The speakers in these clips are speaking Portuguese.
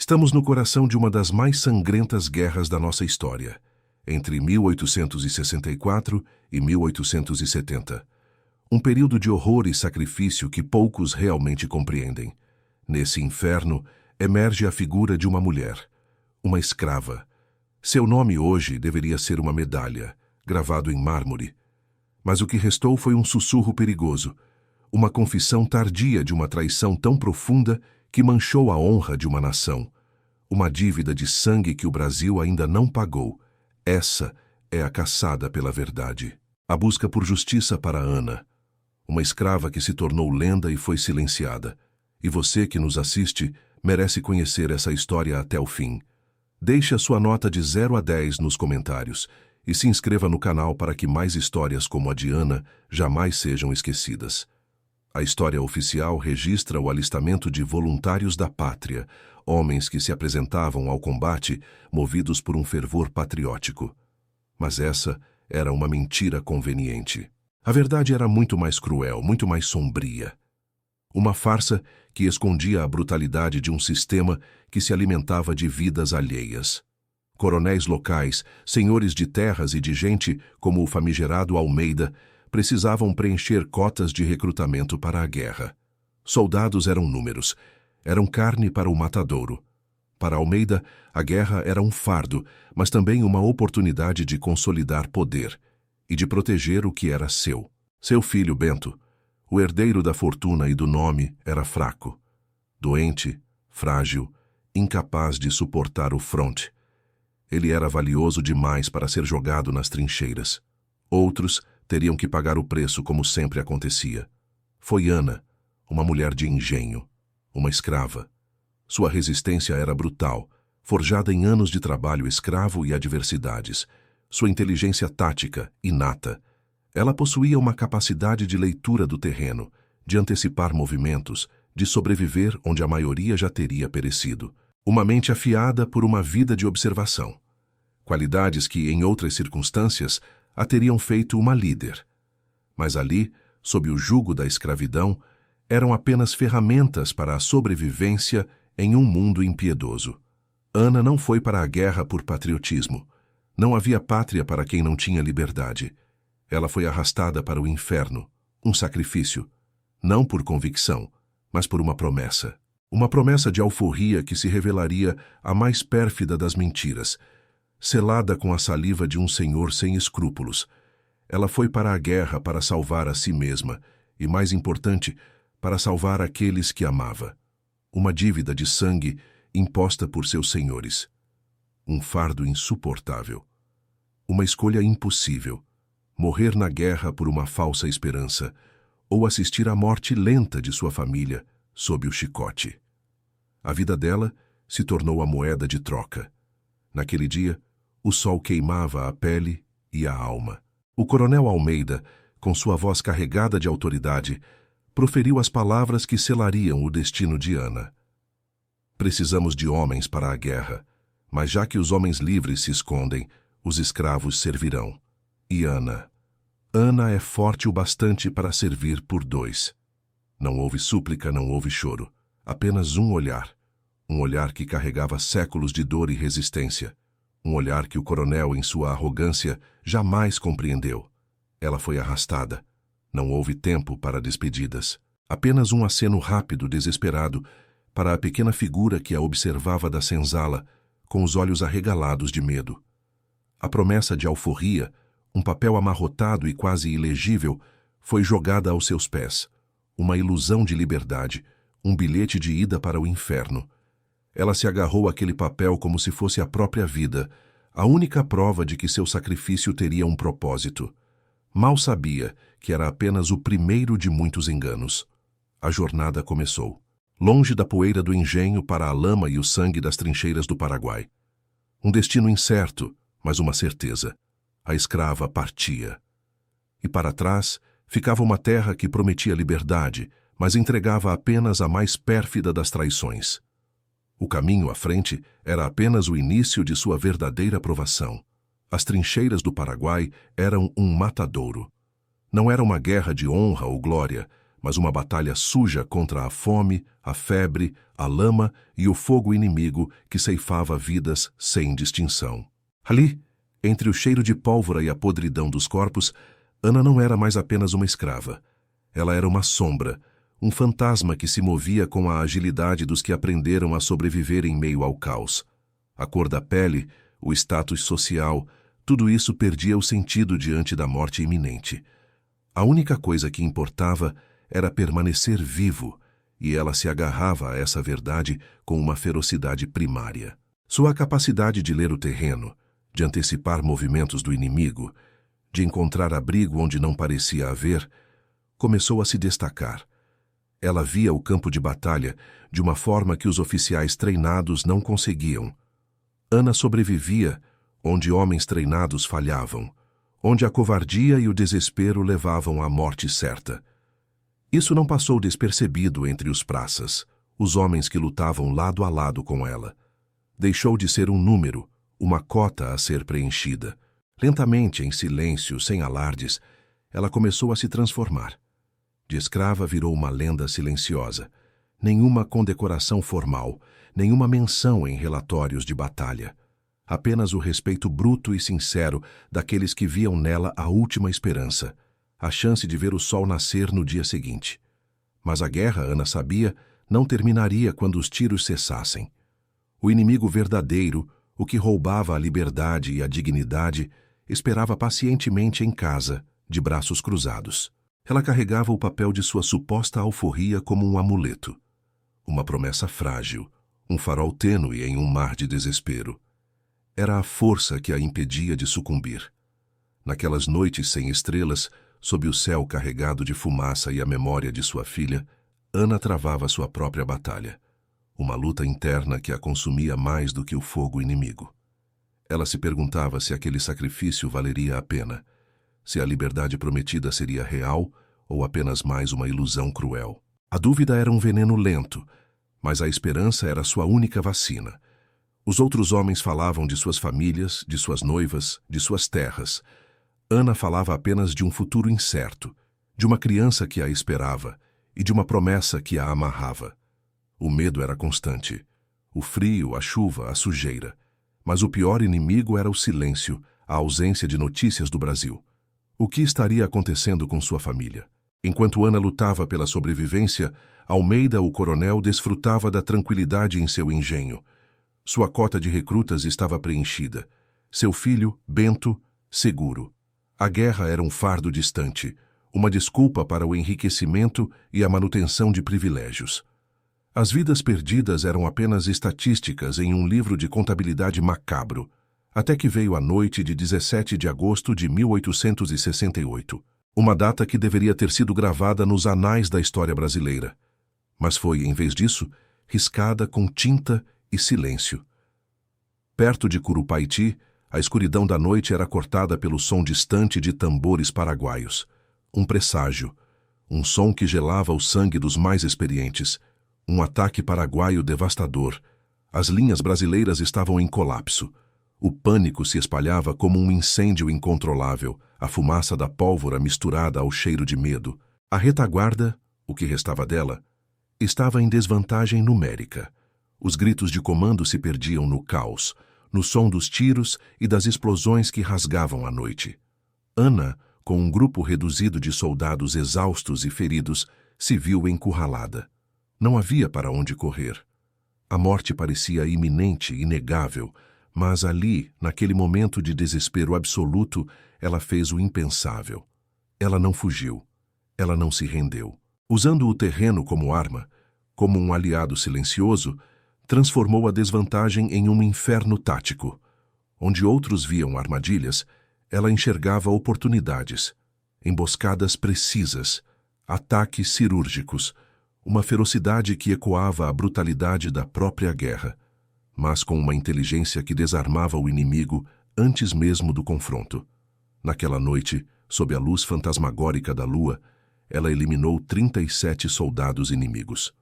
Estamos no coração de uma das mais sangrentas guerras da nossa história, entre 1864 e 1870. Um período de horror e sacrifício que poucos realmente compreendem. Nesse inferno, emerge a figura de uma mulher, uma escrava. Seu nome hoje deveria ser uma medalha, gravado em mármore. Mas o que restou foi um sussurro perigoso, uma confissão tardia de uma traição tão profunda que manchou a honra de uma nação. Uma dívida de sangue que o Brasil ainda não pagou. Essa é a caçada pela verdade. A busca por justiça para Ana, uma escrava que se tornou lenda e foi silenciada. E você que nos assiste merece conhecer essa história até o fim. Deixe a sua nota de 0 a 10 nos comentários e se inscreva no canal para que mais histórias como a de Ana jamais sejam esquecidas. A história oficial registra o alistamento de voluntários da pátria, homens que se apresentavam ao combate movidos por um fervor patriótico. Mas essa era uma mentira conveniente. A verdade era muito mais cruel, muito mais sombria. Uma farsa que escondia a brutalidade de um sistema que se alimentava de vidas alheias. Coronéis locais, senhores de terras e de gente, como o famigerado Almeida, precisavam preencher cotas de recrutamento para a guerra. Soldados eram números, eram carne para o matadouro. Para Almeida, a guerra era um fardo, mas também uma oportunidade de consolidar poder e de proteger o que era seu. Seu filho, Bento, o herdeiro da fortuna e do nome, era fraco, doente, frágil, incapaz de suportar o fronte. Ele era valioso demais para ser jogado nas trincheiras. Outros teriam que pagar o preço, como sempre acontecia. Foi Ana, uma mulher de engenho, uma escrava. Sua resistência era brutal, forjada em anos de trabalho escravo e adversidades. Sua inteligência tática, inata. Ela possuía uma capacidade de leitura do terreno, de antecipar movimentos, de sobreviver onde a maioria já teria perecido. Uma mente afiada por uma vida de observação. Qualidades que, em outras circunstâncias, a teriam feito uma líder. Mas ali, sob o jugo da escravidão, eram apenas ferramentas para a sobrevivência em um mundo impiedoso. Ana não foi para a guerra por patriotismo. Não havia pátria para quem não tinha liberdade. Ela foi arrastada para o inferno, um sacrifício, não por convicção, mas por uma promessa. Uma promessa de alforria que se revelaria a mais pérfida das mentiras, selada com a saliva de um senhor sem escrúpulos. Ela foi para a guerra para salvar a si mesma e, mais importante, para salvar aqueles que amava. Uma dívida de sangue imposta por seus senhores. Um fardo insuportável. Uma escolha impossível. Morrer na guerra por uma falsa esperança, ou assistir à morte lenta de sua família sob o chicote. A vida dela se tornou a moeda de troca. Naquele dia, o sol queimava a pele e a alma. O coronel Almeida, com sua voz carregada de autoridade, proferiu as palavras que selariam o destino de Ana. Precisamos de homens para a guerra, mas já que os homens livres se escondem, os escravos servirão. E Ana é forte o bastante para servir por 2. Não houve súplica, não houve choro. Apenas um olhar que carregava séculos de dor e resistência. Um olhar que o coronel, em sua arrogância, jamais compreendeu. Ela foi arrastada. Não houve tempo para despedidas. Apenas um aceno rápido, desesperado, para a pequena figura que a observava da senzala, com os olhos arregalados de medo. A promessa de alforria, um papel amarrotado e quase ilegível, foi jogada aos seus pés. Uma ilusão de liberdade, um bilhete de ida para o inferno. Ela se agarrou àquele papel como se fosse a própria vida, a única prova de que seu sacrifício teria um propósito. Mal sabia que era apenas o primeiro de muitos enganos. A jornada começou. Longe da poeira do engenho para a lama e o sangue das trincheiras do Paraguai. Um destino incerto, mas uma certeza. A escrava partia. E para trás ficava uma terra que prometia liberdade, mas entregava apenas a mais pérfida das traições. O caminho à frente era apenas o início de sua verdadeira provação. As trincheiras do Paraguai eram um matadouro. Não era uma guerra de honra ou glória, mas uma batalha suja contra a fome, a febre, a lama e o fogo inimigo que ceifava vidas sem distinção. Ali, entre o cheiro de pólvora e a podridão dos corpos, Ana não era mais apenas uma escrava. Ela era uma sombra, um fantasma que se movia com a agilidade dos que aprenderam a sobreviver em meio ao caos. A cor da pele, o status social, tudo isso perdia o sentido diante da morte iminente. A única coisa que importava era permanecer vivo, e ela se agarrava a essa verdade com uma ferocidade primária. Sua capacidade de ler o terreno, de antecipar movimentos do inimigo, de encontrar abrigo onde não parecia haver, começou a se destacar. Ela via o campo de batalha de uma forma que os oficiais treinados não conseguiam. Ana sobrevivia onde homens treinados falhavam, onde a covardia e o desespero levavam à morte certa. Isso não passou despercebido entre os praças, os homens que lutavam lado a lado com ela. Deixou de ser um número, uma cota a ser preenchida. Lentamente, em silêncio, sem alardes, ela começou a se transformar. De escrava virou uma lenda silenciosa. Nenhuma condecoração formal, nenhuma menção em relatórios de batalha. Apenas o respeito bruto e sincero daqueles que viam nela a última esperança, a chance de ver o sol nascer no dia seguinte. Mas a guerra, Ana sabia, não terminaria quando os tiros cessassem. O inimigo verdadeiro, o que roubava a liberdade e a dignidade, esperava pacientemente em casa, de braços cruzados. Ela carregava o papel de sua suposta alforria como um amuleto. Uma promessa frágil, um farol tênue em um mar de desespero. Era a força que a impedia de sucumbir. Naquelas noites sem estrelas, sob o céu carregado de fumaça e a memória de sua filha, Ana travava sua própria batalha. Uma luta interna que a consumia mais do que o fogo inimigo. Ela se perguntava se aquele sacrifício valeria a pena, se a liberdade prometida seria real ou apenas mais uma ilusão cruel. A dúvida era um veneno lento, mas a esperança era sua única vacina. Os outros homens falavam de suas famílias, de suas noivas, de suas terras. Ana falava apenas de um futuro incerto, de uma criança que a esperava e de uma promessa que a amarrava. O medo era constante. O frio, a chuva, a sujeira. Mas o pior inimigo era o silêncio, a ausência de notícias do Brasil. O que estaria acontecendo com sua família? Enquanto Ana lutava pela sobrevivência, Almeida, o coronel, desfrutava da tranquilidade em seu engenho. Sua cota de recrutas estava preenchida. Seu filho, Bento, seguro. A guerra era um fardo distante, uma desculpa para o enriquecimento e a manutenção de privilégios. As vidas perdidas eram apenas estatísticas em um livro de contabilidade macabro, até que veio a noite de 17 de agosto de 1868, uma data que deveria ter sido gravada nos anais da história brasileira. Mas foi, em vez disso, riscada com tinta e silêncio. Perto de Curupaiti, a escuridão da noite era cortada pelo som distante de tambores paraguaios. Um presságio, um som que gelava o sangue dos mais experientes. Um ataque paraguaio devastador. As linhas brasileiras estavam em colapso. O pânico se espalhava como um incêndio incontrolável, a fumaça da pólvora misturada ao cheiro de medo. A retaguarda, o que restava dela, estava em desvantagem numérica. Os gritos de comando se perdiam no caos, no som dos tiros e das explosões que rasgavam a noite. Ana, com um grupo reduzido de soldados exaustos e feridos, se viu encurralada. Não havia para onde correr. A morte parecia iminente, inegável, mas ali, naquele momento de desespero absoluto, ela fez o impensável. Ela não fugiu. Ela não se rendeu. Usando o terreno como arma, como um aliado silencioso, transformou a desvantagem em um inferno tático. Onde outros viam armadilhas, ela enxergava oportunidades, emboscadas precisas, ataques cirúrgicos, uma ferocidade que ecoava a brutalidade da própria guerra, mas com uma inteligência que desarmava o inimigo antes mesmo do confronto. Naquela noite, sob a luz fantasmagórica da lua, ela eliminou 37 soldados inimigos.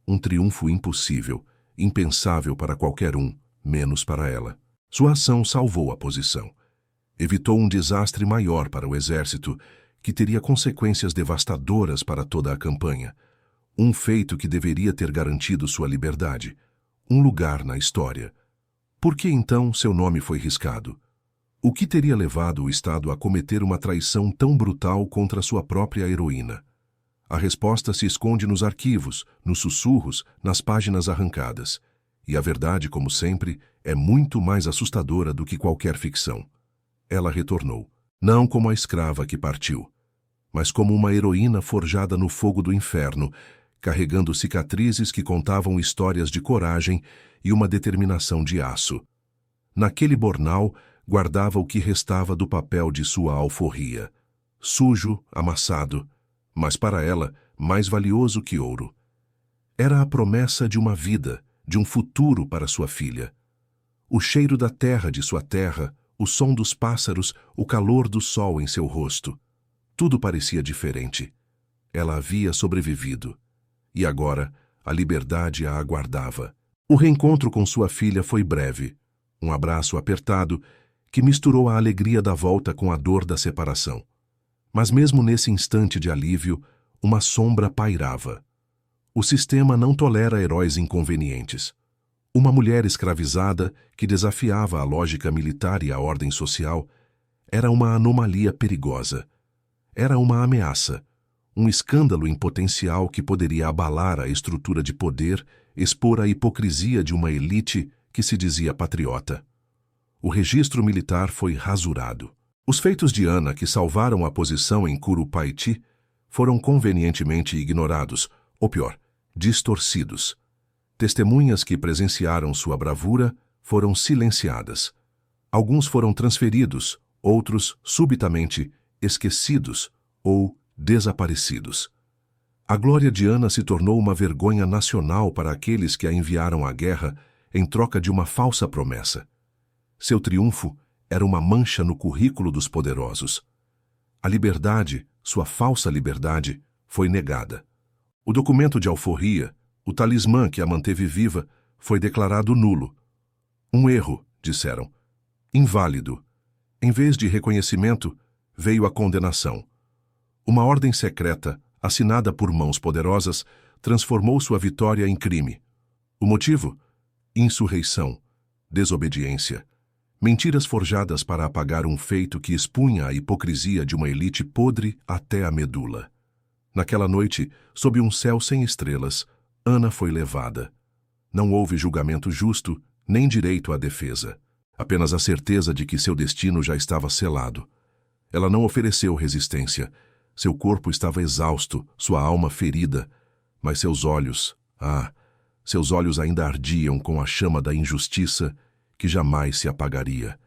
Um triunfo impossível, impensável para qualquer um, menos para ela. Sua ação salvou a posição. Evitou um desastre maior para o exército, que teria consequências devastadoras para toda a campanha. Um feito que deveria ter garantido sua liberdade, um lugar na história. Por que então seu nome foi riscado? O que teria levado o Estado a cometer uma traição tão brutal contra sua própria heroína? A resposta se esconde nos arquivos, nos sussurros, nas páginas arrancadas. E a verdade, como sempre, é muito mais assustadora do que qualquer ficção. Ela retornou, não como a escrava que partiu, mas como uma heroína forjada no fogo do inferno, carregando cicatrizes que contavam histórias de coragem e uma determinação de aço. Naquele bornal, guardava o que restava do papel de sua alforria, sujo, amassado, mas para ela, mais valioso que ouro. Era a promessa de uma vida, de um futuro para sua filha. O cheiro da terra de sua terra, o som dos pássaros, o calor do sol em seu rosto. Tudo parecia diferente. Ela havia sobrevivido. E agora, a liberdade a aguardava. O reencontro com sua filha foi breve. Um abraço apertado, que misturou a alegria da volta com a dor da separação. Mas mesmo nesse instante de alívio, uma sombra pairava. O sistema não tolera heróis inconvenientes. Uma mulher escravizada, que desafiava a lógica militar e a ordem social, era uma anomalia perigosa. Era uma ameaça, um escândalo em potencial que poderia abalar a estrutura de poder, expor a hipocrisia de uma elite que se dizia patriota. O registro militar foi rasurado. Os feitos de Ana, que salvaram a posição em Curupaiti, foram convenientemente ignorados, ou pior, distorcidos. Testemunhas que presenciaram sua bravura foram silenciadas. Alguns foram transferidos, outros, subitamente, esquecidos ou desaparecidos. A glória de Ana se tornou uma vergonha nacional para aqueles que a enviaram à guerra em troca de uma falsa promessa. Seu triunfo era uma mancha no currículo dos poderosos. A liberdade, sua falsa liberdade, foi negada. O documento de alforria, o talismã que a manteve viva, foi declarado nulo. Um erro, disseram. Inválido. Em vez de reconhecimento, veio a condenação. Uma ordem secreta, assinada por mãos poderosas, transformou sua vitória em crime. O motivo? Insurreição, desobediência. Mentiras forjadas para apagar um feito que expunha a hipocrisia de uma elite podre até a medula. Naquela noite, sob um céu sem estrelas, Ana foi levada. Não houve julgamento justo, nem direito à defesa. Apenas a certeza de que seu destino já estava selado. Ela não ofereceu resistência. Seu corpo estava exausto, sua alma ferida, mas seus olhos, seus olhos ainda ardiam com a chama da injustiça que jamais se apagaria.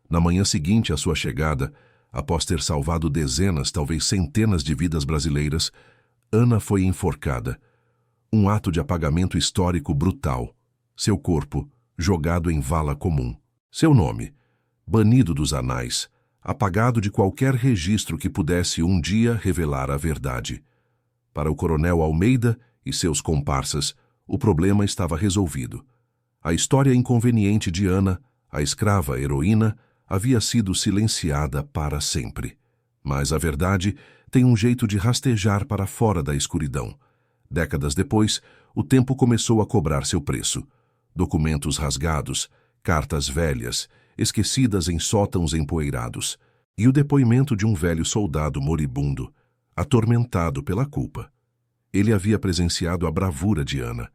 Na manhã seguinte à sua chegada, após ter salvado dezenas, talvez centenas de vidas brasileiras, Ana foi enforcada. Um ato de apagamento histórico brutal. Seu corpo, jogado em vala comum. Seu nome, banido dos anais, apagado de qualquer registro que pudesse um dia revelar a verdade. Para o coronel Almeida e seus comparsas, o problema estava resolvido. A história inconveniente de Ana, a escrava heroína, havia sido silenciada para sempre. Mas a verdade tem um jeito de rastejar para fora da escuridão. Décadas depois, o tempo começou a cobrar seu preço. Documentos rasgados, cartas velhas, esquecidas em sótãos empoeirados, e o depoimento de um velho soldado moribundo, atormentado pela culpa. Ele havia presenciado a bravura de Ana.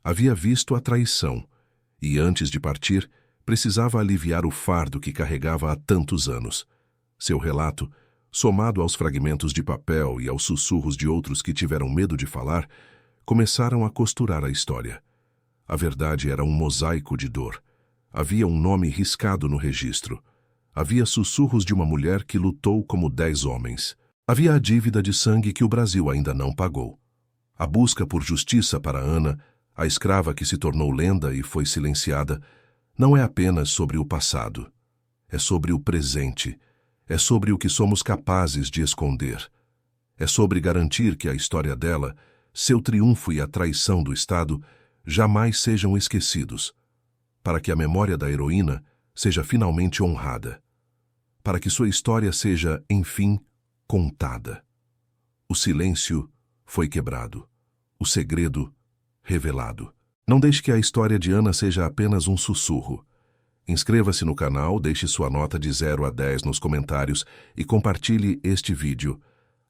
Havia visto a traição. E antes de partir, precisava aliviar o fardo que carregava há tantos anos. Seu relato, somado aos fragmentos de papel e aos sussurros de outros que tiveram medo de falar, começaram a costurar a história. A verdade era um mosaico de dor. Havia um nome riscado no registro. Havia sussurros de uma mulher que lutou como 10 homens. Havia a dívida de sangue que o Brasil ainda não pagou. A busca por justiça para Ana, a escrava que se tornou lenda e foi silenciada, não é apenas sobre o passado. É sobre o presente. É sobre o que somos capazes de esconder. É sobre garantir que a história dela, seu triunfo e a traição do Estado jamais sejam esquecidos. Para que a memória da heroína seja finalmente honrada. Para que sua história seja, enfim, contada. O silêncio foi quebrado. O segredo revelado. Não deixe que a história de Ana seja apenas um sussurro. Inscreva-se no canal, deixe sua nota de 0 a 10 nos comentários e compartilhe este vídeo.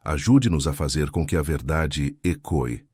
Ajude-nos a fazer com que a verdade ecoe.